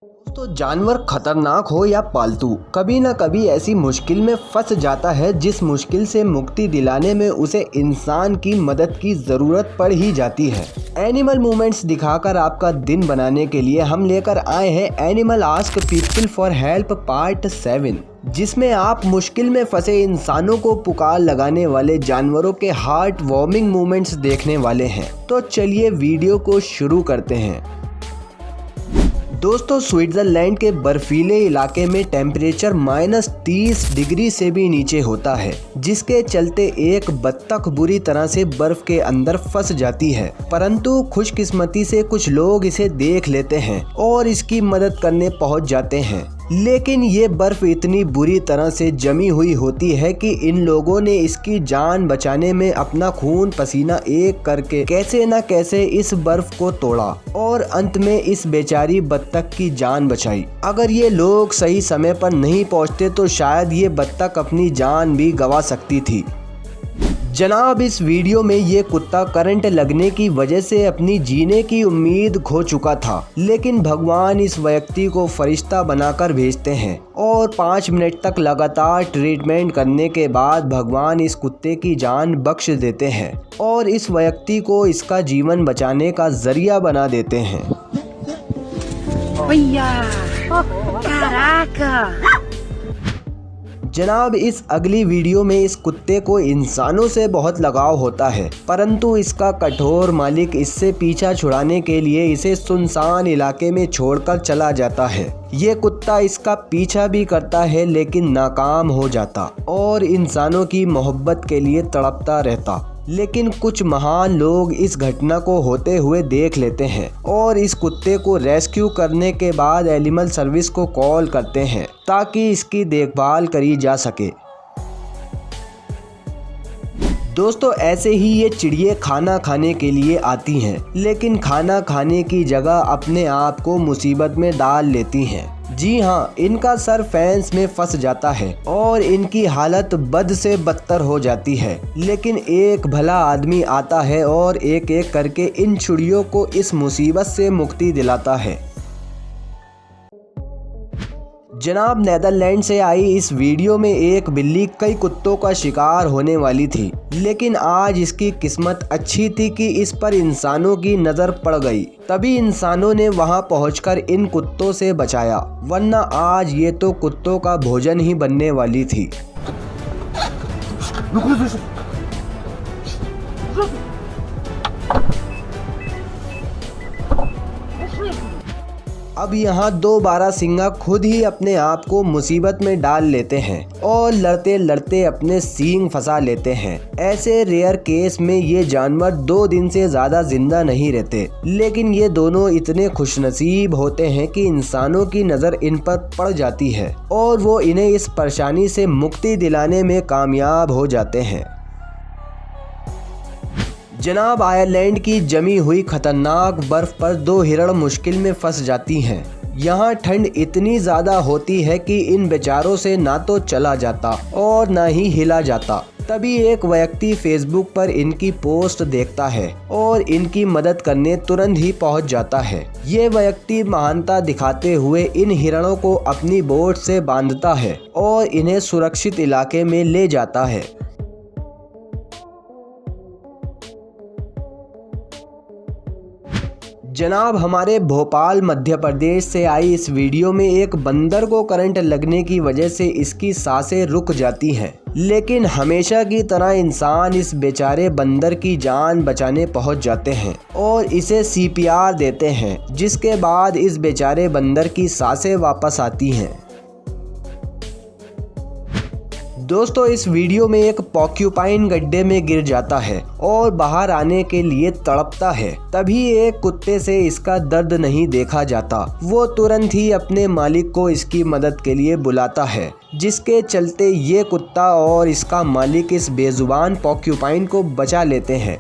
तो जानवर खतरनाक हो या पालतू, कभी न कभी ऐसी मुश्किल में फंस जाता है जिस मुश्किल से मुक्ति दिलाने में उसे इंसान की मदद की ज़रूरत पड़ ही जाती है। एनिमल मूवमेंट्स दिखाकर आपका दिन बनाने के लिए हम लेकर आए हैं animal ask people for help part 7, जिसमें आप मुश्किल में फंसे इंसानों को पुकार लगाने वाले जानवरों के हार्ट वार्मिंग मूवमेंट्स देखने वाले हैं। तो चलिए वीडियो को शुरू करते हैं। दोस्तों, स्विट्ज़रलैंड के बर्फीले इलाके में टेम्परेचर -30 डिग्री से भी नीचे होता है, जिसके चलते एक बत्तख बुरी तरह से बर्फ के अंदर फंस जाती है। परंतु खुशकिस्मती से कुछ लोग इसे देख लेते हैं और इसकी मदद करने पहुंच जाते हैं। लेकिन ये बर्फ इतनी बुरी तरह से जमी हुई होती है कि इन लोगों ने इसकी जान बचाने में अपना खून पसीना एक करके कैसे न कैसे इस बर्फ को तोड़ा और अंत में इस बेचारी बत्तख की जान बचाई। अगर ये लोग सही समय पर नहीं पहुंचते तो शायद ये बत्तख अपनी जान भी गंवा सकती थी। जनाब, इस वीडियो में ये कुत्ता करंट लगने की वजह से अपनी जीने की उम्मीद खो चुका था, लेकिन भगवान इस व्यक्ति को फरिश्ता बनाकर भेजते हैं और 5 मिनट तक लगातार ट्रीटमेंट करने के बाद भगवान इस कुत्ते की जान बख्श देते हैं और इस व्यक्ति को इसका जीवन बचाने का जरिया बना देते हैं। जनाब, इस अगली वीडियो में इस कुत्ते को इंसानों से बहुत लगाव होता है, परंतु इसका कठोर मालिक इससे पीछा छुड़ाने के लिए इसे सुनसान इलाके में छोड़कर चला जाता है। ये कुत्ता इसका पीछा भी करता है लेकिन नाकाम हो जाता और इंसानों की मोहब्बत के लिए तड़पता रहता। लेकिन कुछ महान लोग इस घटना को होते हुए देख लेते हैं और इस कुत्ते को रेस्क्यू करने के बाद एनिमल सर्विस को कॉल करते हैं ताकि इसकी देखभाल करी जा सके। दोस्तों, ऐसे ही ये चिड़िया खाना खाने के लिए आती हैं, लेकिन खाना खाने की जगह अपने आप को मुसीबत में डाल लेती हैं। जी हाँ, इनका सर फैंस में फंस जाता है और इनकी हालत बद से बदतर हो जाती है। लेकिन एक भला आदमी आता है और एक एक करके इन चिड़ियों को इस मुसीबत से मुक्ति दिलाता है। जनाब, नेदरलैंड से आई इस वीडियो में एक बिल्ली कई कुत्तों का शिकार होने वाली थी, लेकिन आज इसकी किस्मत अच्छी थी कि इस पर इंसानों की नज़र पड़ गई। तभी इंसानों ने वहां पहुंचकर इन कुत्तों से बचाया, वरना आज ये तो कुत्तों का भोजन ही बनने वाली थी। अब यहाँ 2 बारहसिंगा खुद ही अपने आप को मुसीबत में डाल लेते हैं और लड़ते लड़ते अपने सींग फंसा लेते हैं। ऐसे रेयर केस में ये जानवर 2 दिन से ज़्यादा जिंदा नहीं रहते, लेकिन ये दोनों इतने खुशनसीब होते हैं कि इंसानों की नज़र इन पर पड़ जाती है और वो इन्हें इस परेशानी से मुक्ति दिलाने में कामयाब हो जाते हैं। जनाब, आयरलैंड की जमी हुई खतरनाक बर्फ पर 2 हिरण मुश्किल में फंस जाती हैं। यहाँ ठंड इतनी ज़्यादा होती है कि इन बेचारों से ना तो चला जाता और ना ही हिला जाता। तभी एक व्यक्ति फेसबुक पर इनकी पोस्ट देखता है और इनकी मदद करने तुरंत ही पहुँच जाता है। ये व्यक्ति महानता दिखाते हुए इन हिरणों को अपनी बोट से बांधता है और इन्हें सुरक्षित इलाके में ले जाता है। जनाब, हमारे भोपाल मध्य प्रदेश से आई इस वीडियो में एक बंदर को करंट लगने की वजह से इसकी सांसें रुक जाती हैं, लेकिन हमेशा की तरह इंसान इस बेचारे बंदर की जान बचाने पहुंच जाते हैं और इसे CPR देते हैं, जिसके बाद इस बेचारे बंदर की सांसें वापस आती हैं। दोस्तों, इस वीडियो में एक पॉर्क्यूपाइन गड्ढे में गिर जाता है और बाहर आने के लिए तड़पता है। तभी एक कुत्ते से इसका दर्द नहीं देखा जाता। वो तुरंत ही अपने मालिक को इसकी मदद के लिए बुलाता है, जिसके चलते ये कुत्ता और इसका मालिक इस बेजुबान पॉर्क्यूपाइन को बचा लेते हैं।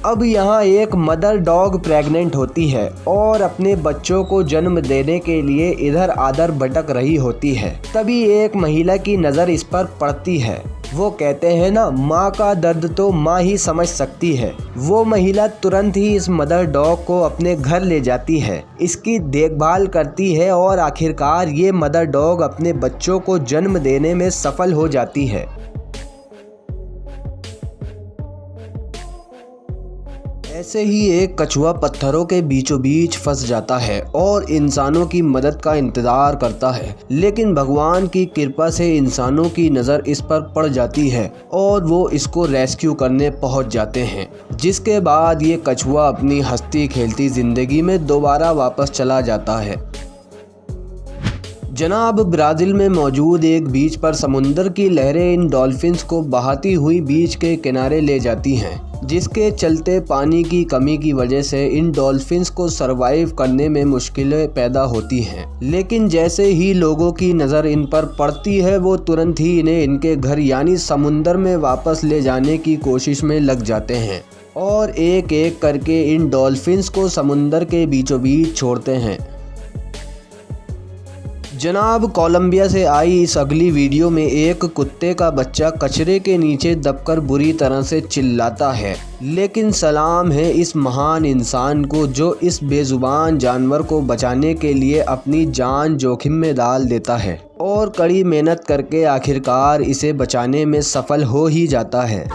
अब यहाँ एक मदर डॉग प्रेग्नेंट होती है और अपने बच्चों को जन्म देने के लिए इधर आधर भटक रही होती है। तभी एक महिला की नज़र इस पर पड़ती है। वो कहते हैं ना, माँ का दर्द तो माँ ही समझ सकती है। वो महिला तुरंत ही इस मदर डॉग को अपने घर ले जाती है, इसकी देखभाल करती है और आखिरकार ये मदर डॉग अपने बच्चों को जन्म देने में सफल हो जाती है। ऐसे ही एक कछुआ पत्थरों के बीचों बीच फंस जाता है और इंसानों की मदद का इंतजार करता है, लेकिन भगवान की कृपा से इंसानों की नज़र इस पर पड़ जाती है और वो इसको रेस्क्यू करने पहुंच जाते हैं। जिसके बाद ये कछुआ अपनी हंसती खेलती ज़िंदगी में दोबारा वापस चला जाता है। जनाब, ब्राज़ील में मौजूद एक बीच पर समुंदर की लहरें इन डॉल्फिन्स को बहाती हुई बीच के किनारे ले जाती हैं, जिसके चलते पानी की कमी की वजह से इन डॉल्फिन्स को सरवाइव करने में मुश्किलें पैदा होती हैं। लेकिन जैसे ही लोगों की नज़र इन पर पड़ती है, वो तुरंत ही इन्हें इनके घर यानी समुंदर में वापस ले जाने की कोशिश में लग जाते हैं और एक एक करके इन डॉल्फिन्स को समुंदर के बीचों बीच छोड़ते हैं। जनाब, कोलंबिया से आई इस अगली वीडियो में एक कुत्ते का बच्चा कचरे के नीचे दबकर बुरी तरह से चिल्लाता है, लेकिन सलाम है इस महान इंसान को जो इस बेजुबान जानवर को बचाने के लिए अपनी जान जोखिम में डाल देता है और कड़ी मेहनत करके आखिरकार इसे बचाने में सफल हो ही जाता है।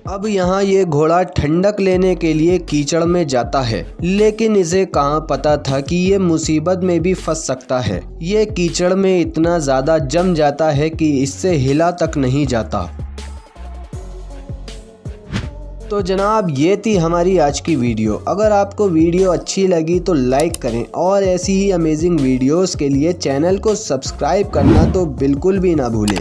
अब यहाँ ये घोड़ा ठंडक लेने के लिए कीचड़ में जाता है, लेकिन इसे कहाँ पता था कि ये मुसीबत में भी फंस सकता है। ये कीचड़ में इतना ज़्यादा जम जाता है कि इससे हिला तक नहीं जाता। तो जनाब, ये थी हमारी आज की वीडियो। अगर आपको वीडियो अच्छी लगी तो लाइक करें और ऐसी ही अमेजिंग वीडियोस के लिए चैनल को सब्सक्राइब करना तो बिल्कुल भी ना भूलें।